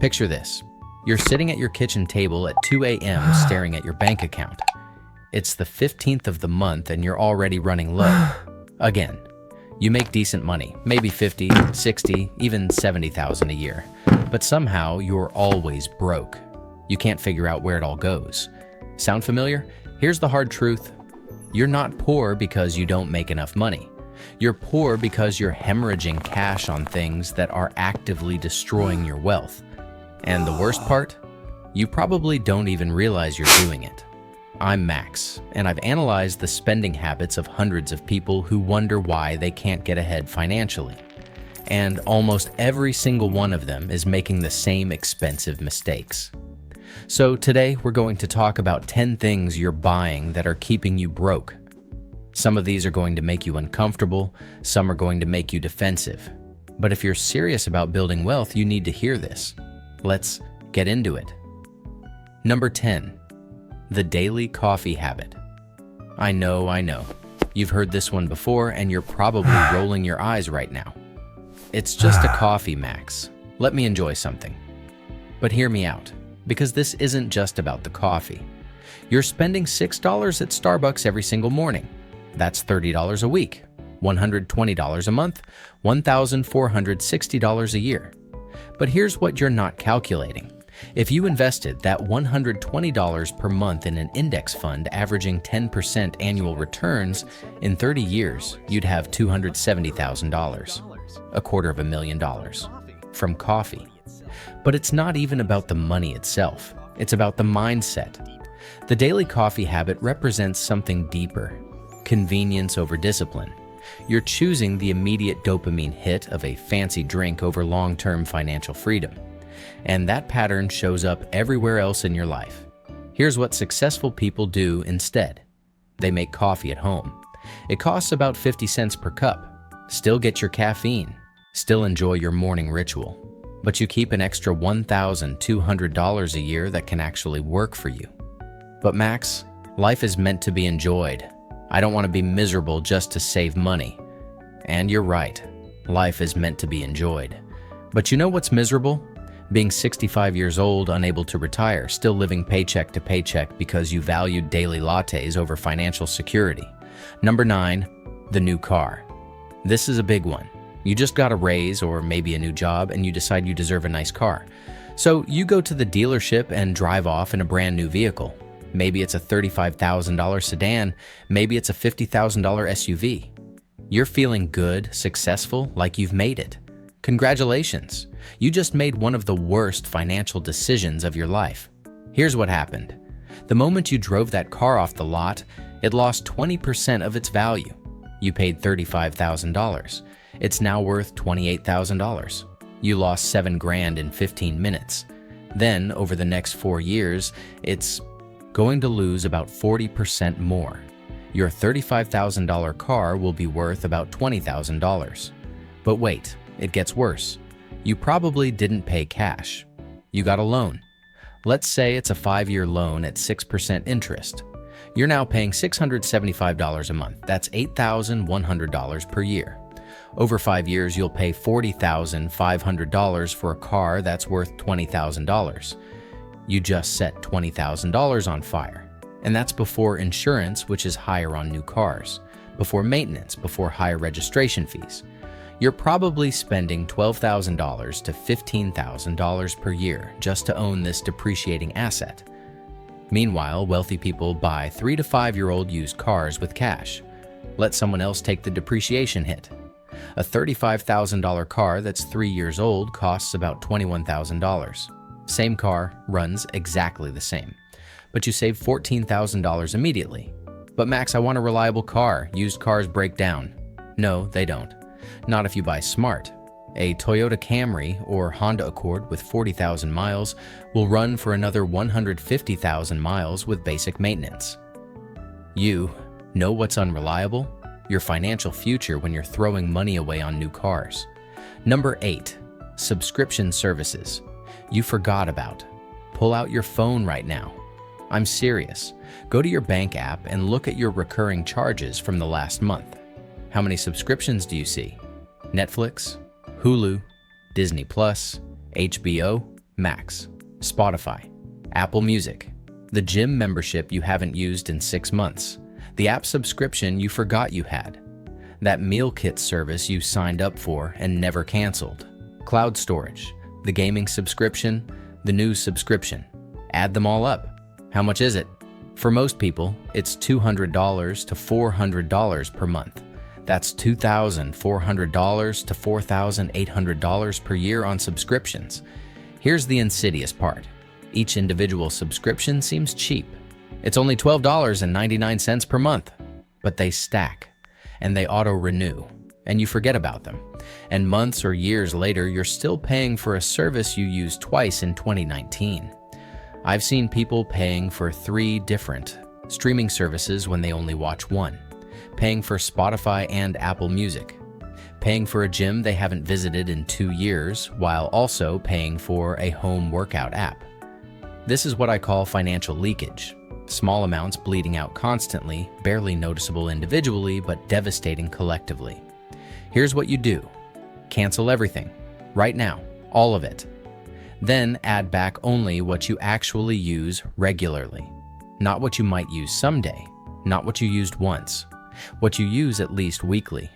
Picture this. You're sitting at your kitchen table at 2 a.m. staring at your bank account. It's the 15th of the month and you're already running low. Again, you make decent money, maybe 50, 60, even 70,000 a year. But somehow you're always broke. You can't figure out where it all goes. Sound familiar? Here's the hard truth. You're not poor because you don't make enough money. You're poor because you're hemorrhaging cash on things that are actively destroying your wealth. And the worst part? You probably don't even realize you're doing it. I'm Max, and I've analyzed the spending habits of hundreds of people who wonder why they can't get ahead financially. And almost every single one of them is making the same expensive mistakes. So today we're going to talk about 10 things you're buying that are keeping you broke. Some of these are going to make you uncomfortable, some are going to make you defensive. But if you're serious about building wealth, you need to hear this. Let's get into it. Number 10. The daily coffee habit. I know. You've heard this one before and you're probably rolling your eyes right now. It's just a coffee, Max. Let me enjoy something. But hear me out, because this isn't just about the coffee. You're spending $6 at Starbucks every single morning. That's $30 a week, $120 a month, $1,460 a year. But here's what you're not calculating. If you invested that $120 per month in an index fund averaging 10% annual returns, in 30 years, you'd have $270,000, $250,000, from coffee. But it's not even about the money itself. It's about the mindset. The daily coffee habit represents something deeper. Convenience over discipline. You're choosing the immediate dopamine hit of a fancy drink over long-term financial freedom. And that pattern shows up everywhere else in your life. Here's what successful people do instead. They make coffee at home. It costs about 50 cents per cup. Still get your caffeine. Still enjoy your morning ritual. But you keep an extra $1,200 a year that can actually work for you. But Max, life is meant to be enjoyed. I don't want to be miserable just to save money. And you're right, life is meant to be enjoyed. But you know what's miserable? Being 65 years old, unable to retire, still living paycheck to paycheck because you valued daily lattes over financial security. Number 9, the new car. This is a big one. You just got a raise or maybe a new job and you decide you deserve a nice car. So you go to the dealership and drive off in a brand new vehicle. Maybe it's a $35,000 sedan, maybe it's a $50,000 SUV. You're feeling good, successful, like you've made it. Congratulations! You just made one of the worst financial decisions of your life. Here's what happened. The moment you drove that car off the lot, it lost 20% of its value. You paid $35,000. It's now worth $28,000. You lost $7,000 in 15 minutes. Then, over the next 4 years, it's going to lose about 40% more. Your $35,000 car will be worth about $20,000. But wait, it gets worse. You probably didn't pay cash. You got a loan. Let's say it's a 5-year loan at 6% interest. You're now paying $675 a month. That's $8,100 per year. Over 5 years, you'll pay $40,500 for a car that's worth $20,000. You just set $20,000 on fire. And that's before insurance, which is higher on new cars, before maintenance, before higher registration fees. You're probably spending $12,000 to $15,000 per year just to own this depreciating asset. Meanwhile, wealthy people buy 3 to 5-year-old used cars with cash. Let someone else take the depreciation hit. A $35,000 car that's 3 years old costs about $21,000. Same car, runs exactly the same. But you save $14,000 immediately. But Max, I want a reliable car. Used cars break down. No, they don't. Not if you buy smart. A Toyota Camry or Honda Accord with 40,000 miles will run for another 150,000 miles with basic maintenance. You know what's unreliable? Your financial future when you're throwing money away on new cars. Number 8, subscription services. You forgot about. Pull out your phone right now. I'm serious. Go to your bank app and look at your recurring charges from the last month. How many subscriptions do you see? Netflix, Hulu, Disney Plus, HBO, Max, Spotify, Apple Music, the gym membership you haven't used in 6 months, the app subscription you forgot you had, that meal kit service you signed up for and never canceled, cloud storage, the gaming subscription, the news subscription. Add them all up. How much is it? For most people, it's $200 to $400 per month. That's $2,400 to $4,800 per year on subscriptions. Here's the insidious part. Each individual subscription seems cheap. It's only $12.99 per month, but they stack, and they auto-renew, and you forget about them. And months or years later, you're still paying for a service you used twice in 2019. I've seen people paying for 3 different streaming services when they only watch one, paying for Spotify and Apple Music, paying for a gym they haven't visited in 2 years, while also paying for a home workout app. This is what I call financial leakage. Small amounts bleeding out constantly, barely noticeable individually, but devastating collectively. Here's what you do. Cancel everything. Right now. All of it. Then add back only what you actually use regularly. Not what you might use someday. Not what you used once. What you use at least weekly.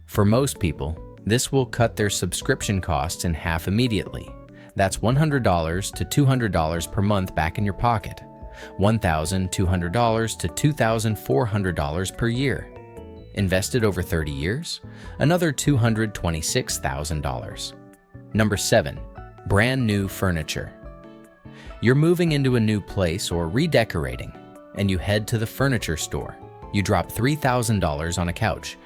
For most people, this will cut their subscription costs in half immediately. That's $100 to $200 per month back in your pocket. $1,200 to $2,400 per year. Invested over 30 years, another $226,000. Number 7, brand new furniture. You're moving into a new place or redecorating, and you head to the furniture store. You drop $3,000 on a couch,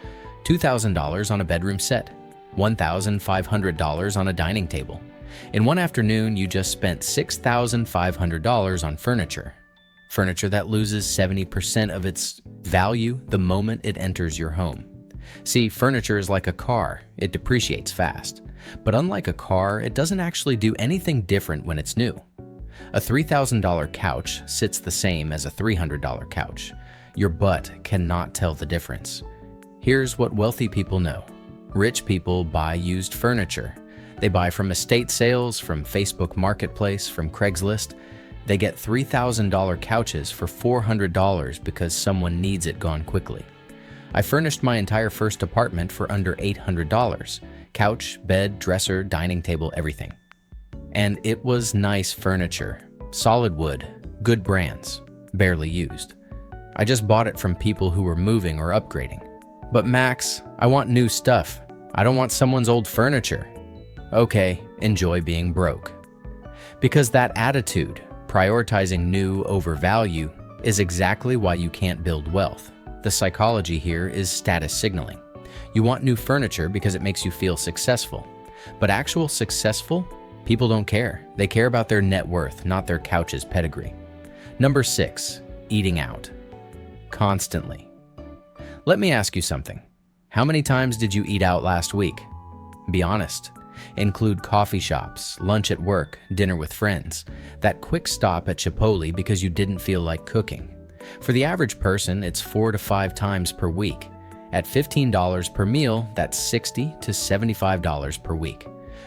$2,000 on a bedroom set, $1,500 on a dining table. In one afternoon, you just spent $6,500 on furniture. Furniture that loses 70% of its value the moment it enters your home. See, furniture is like a car. It depreciates fast. But unlike a car, it doesn't actually do anything different when it's new. A $3,000 couch sits the same as a $300 couch. Your butt cannot tell the difference. Here's what wealthy people know. Rich people buy used furniture. They buy from estate sales, from Facebook Marketplace, from Craigslist. They get $3,000 couches for $400 because someone needs it gone quickly. I furnished my entire first apartment for under $800. Couch, bed, dresser, dining table, everything. And it was nice furniture. Solid wood, good brands, barely used. I just bought it from people who were moving or upgrading. But Max, I want new stuff. I don't want someone's old furniture. Okay, enjoy being broke. Because that attitude, prioritizing new over value, is exactly why you can't build wealth. The psychology here is status signaling. You want new furniture because it makes you feel successful. But actual successful, people don't care. They care about their net worth, not their couch's pedigree. Number 6, eating out. Constantly. Let me ask you something. How many times did you eat out last week? Be honest. Include coffee shops, lunch at work, dinner with friends, that quick stop at Chipotle because you didn't feel like cooking. For the average person, it's 4 to 5 times per week. At $15 per meal, that's $60 to $75 per week.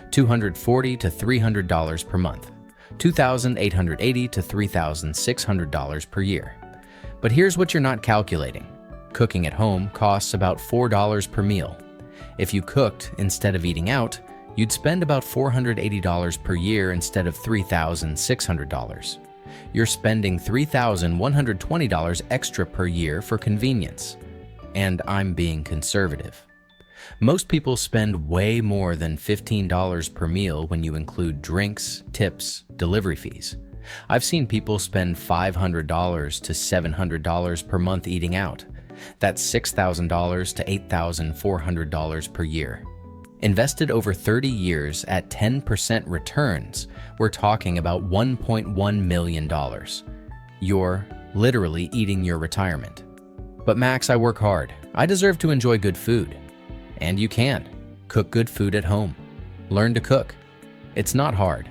$240 to $300 per month. $2,880 to $3,600 per year. But here's what you're not calculating. Cooking at home costs about $4 per meal. If you cooked instead of eating out, you'd spend about $480 per year instead of $3,600. You're spending $3,120 extra per year for convenience. And I'm being conservative. Most people spend way more than $15 per meal when you include drinks, tips, delivery fees. I've seen people spend $500 to $700 per month eating out. That's $6,000 to $8,400 per year. Invested over 30 years at 10% returns, we're talking about $1.1 million. You're literally eating your retirement. But Max, I work hard. I deserve to enjoy good food. And you can. Cook good food at home. Learn to cook. It's not hard.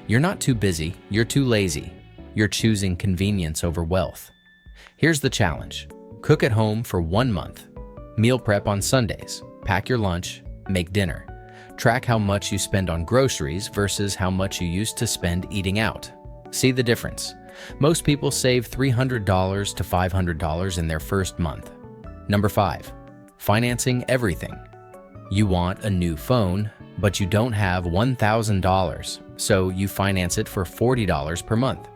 You're not too busy. You're too lazy. You're choosing convenience over wealth. Here's the challenge. Cook at home for 1 month. Meal prep on Sundays. Pack your lunch. Make dinner. Track how much you spend on groceries versus how much you used to spend eating out. See the difference. Most people save $300 to $500 in their first month. Number 5. Financing everything. You want a new phone, but you don't have $1,000, so you finance it for $40 per month.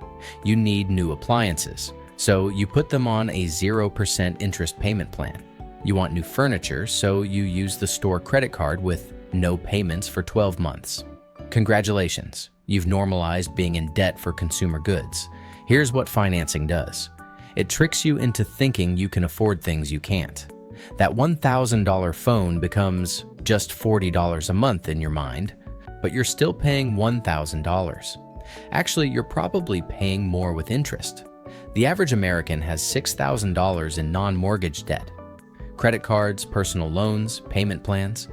You need new appliances, so you put them on a 0% interest payment plan. You want new furniture, so you use the store credit card with no payments for 12 months. Congratulations, you've normalized being in debt for consumer goods. Here's what financing does. It tricks you into thinking you can afford things you can't. That $1,000 phone becomes just $40 a month in your mind, but you're still paying $1,000. Actually, you're probably paying more with interest. The average American has $6,000 in non-mortgage debt. Credit cards, personal loans, payment plans.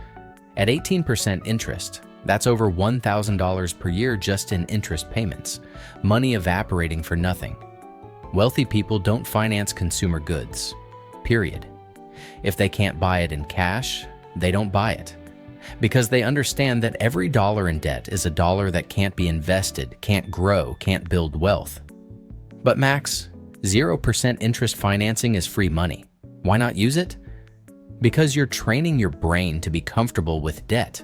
At 18% interest, that's over $1,000 per year just in interest payments, money evaporating for nothing. Wealthy people don't finance consumer goods, period. If they can't buy it in cash, they don't buy it. Because they understand that every dollar in debt is a dollar that can't be invested, can't grow, can't build wealth. But Max, 0% interest financing is free money. Why not use it? Because you're training your brain to be comfortable with debt.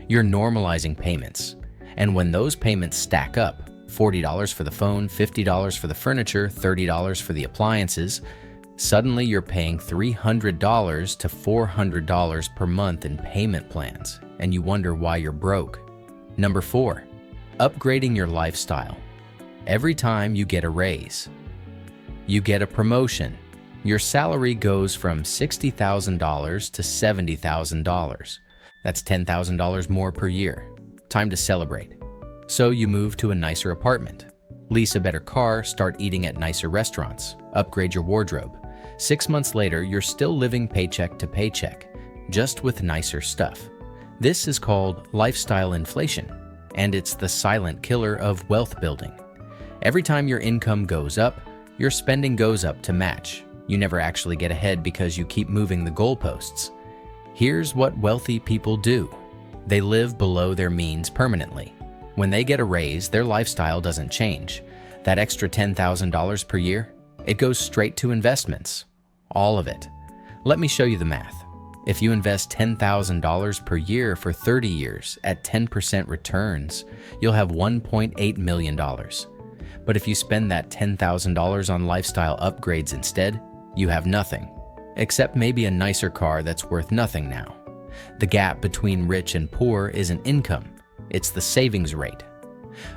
You're normalizing payments. And when those payments stack up, $40 for the phone, $50 for the furniture, $30 for the appliances, suddenly you're paying $300 to $400 per month in payment plans, and you wonder why you're broke. Number 4, upgrading your lifestyle. Every time you get a raise, you get a promotion. Your salary goes from $60,000 to $70,000. That's $10,000 more per year. Time to celebrate. So you move to a nicer apartment, lease a better car, start eating at nicer restaurants, upgrade your wardrobe. 6 months later, you're still living paycheck to paycheck, just with nicer stuff. This is called lifestyle inflation, and it's the silent killer of wealth building. Every time your income goes up, your spending goes up to match. You never actually get ahead because you keep moving the goalposts. Here's what wealthy people do. They live below their means permanently. When they get a raise, their lifestyle doesn't change. That extra $10,000 per year, it goes straight to investments. All of it. Let me show you the math. If you invest $10,000 per year for 30 years at 10% returns, you'll have $1.8 million. But if you spend that $10,000 on lifestyle upgrades instead, you have nothing, except maybe a nicer car that's worth nothing now. The gap between rich and poor isn't income, it's the savings rate.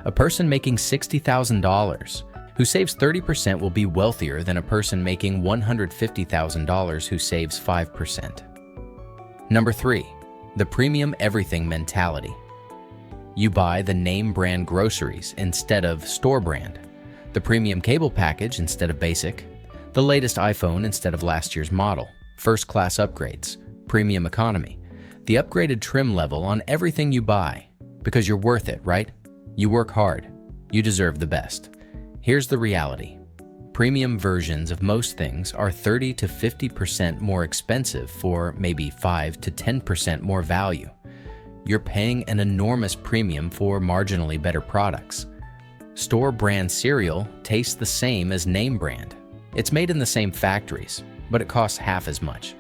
A person making $60,000 who saves 30% will be wealthier than a person making $150,000 who saves 5%. Number 3, the premium everything mentality. You buy the name brand groceries instead of store brand, the premium cable package instead of basic, the latest iPhone instead of last year's model, first class upgrades, premium economy, the upgraded trim level on everything you buy. Because you're worth it, right? You work hard. You deserve the best. Here's the reality. Premium versions of most things are 30 to 50% more expensive for maybe 5 to 10% more value. You're paying an enormous premium for marginally better products. Store brand cereal tastes the same as name brand. It's made in the same factories, but it costs half as much.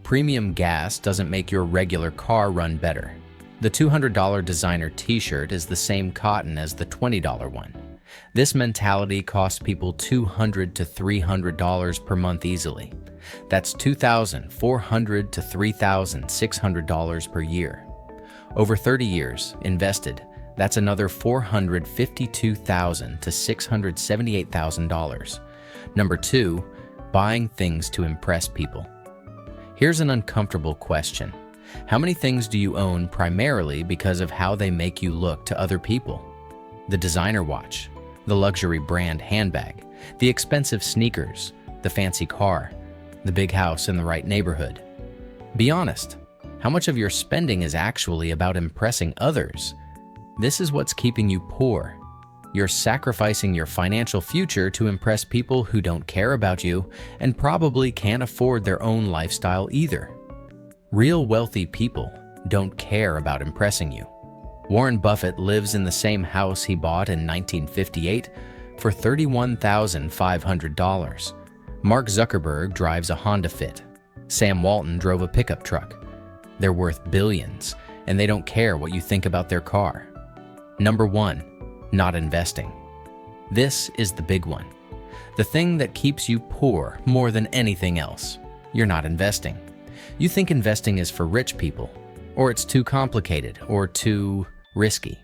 Premium gas doesn't make your regular car run better. The $200 designer t-shirt is the same cotton as the $20 one. This mentality costs people $200 to $300 per month easily. That's $2,400 to $3,600 per year. Over 30 years invested, that's another $452,000 to $678,000. Number 2, buying things to impress people. Here's an uncomfortable question. How many things do you own primarily because of how they make you look to other people? The designer watch, the luxury brand handbag, the expensive sneakers, the fancy car, the big house in the right neighborhood. Be honest, how much of your spending is actually about impressing others? This is what's keeping you poor. You're sacrificing your financial future to impress people who don't care about you and probably can't afford their own lifestyle either. Real wealthy people don't care about impressing you. Warren Buffett lives in the same house he bought in 1958 for $31,500. Mark Zuckerberg drives a Honda Fit. Sam Walton drove a pickup truck. They're worth billions, and they don't care what you think about their car. Number 1, not investing. This is the big one. The thing that keeps you poor more than anything else. You're not investing. You think investing is for rich people, or it's too complicated, or too risky.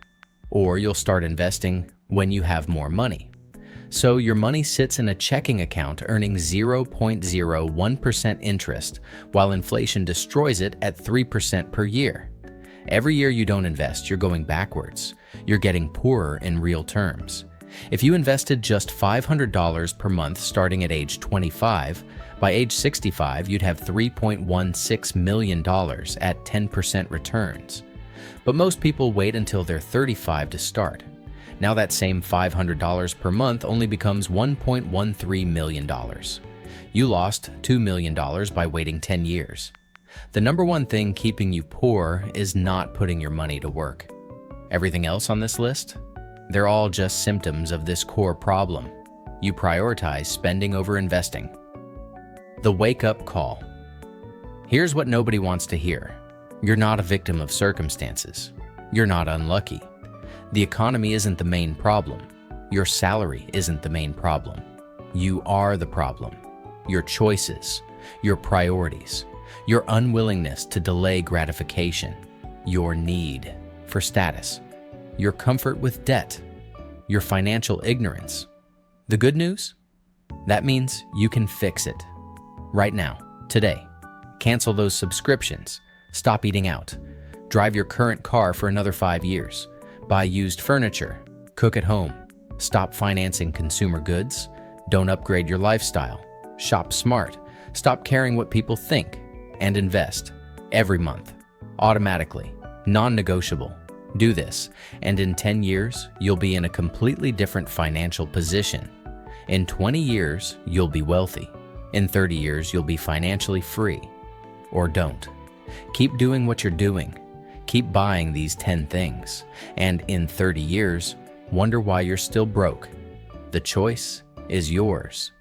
Or you'll start investing when you have more money. So your money sits in a checking account earning 0.01% interest, while inflation destroys it at 3% per year. Every year you don't invest, you're going backwards. You're getting poorer in real terms. If you invested just $500 per month starting at age 25, by age 65 you'd have $3.16 million at 10% returns. But most people wait until they're 35 to start. Now that same $500 per month only becomes $1.13 million. You lost $2 million by waiting 10 years. The number one thing keeping you poor is not putting your money to work. Everything else on this list? They're all just symptoms of this core problem. You prioritize spending over investing. The wake-up call. Here's what nobody wants to hear. You're not a victim of circumstances. You're not unlucky. The economy isn't the main problem. Your salary isn't the main problem. You are the problem. Your choices, your priorities, your unwillingness to delay gratification, your need for status, your comfort with debt, your financial ignorance. The good news? That means you can fix it. Right now, today. Cancel those subscriptions. Stop eating out. Drive your current car for another 5 years. Buy used furniture. Cook at home. Stop financing consumer goods. Don't upgrade your lifestyle. Shop smart. Stop caring what people think. And invest. Every month. Automatically. Non-negotiable. Do this, and in 10 years, you'll be in a completely different financial position. In 20 years, you'll be wealthy. In 30 years, you'll be financially free. Or don't. Keep doing what you're doing. Keep buying these 10 things, and in 30 years, wonder why you're still broke. The choice is yours.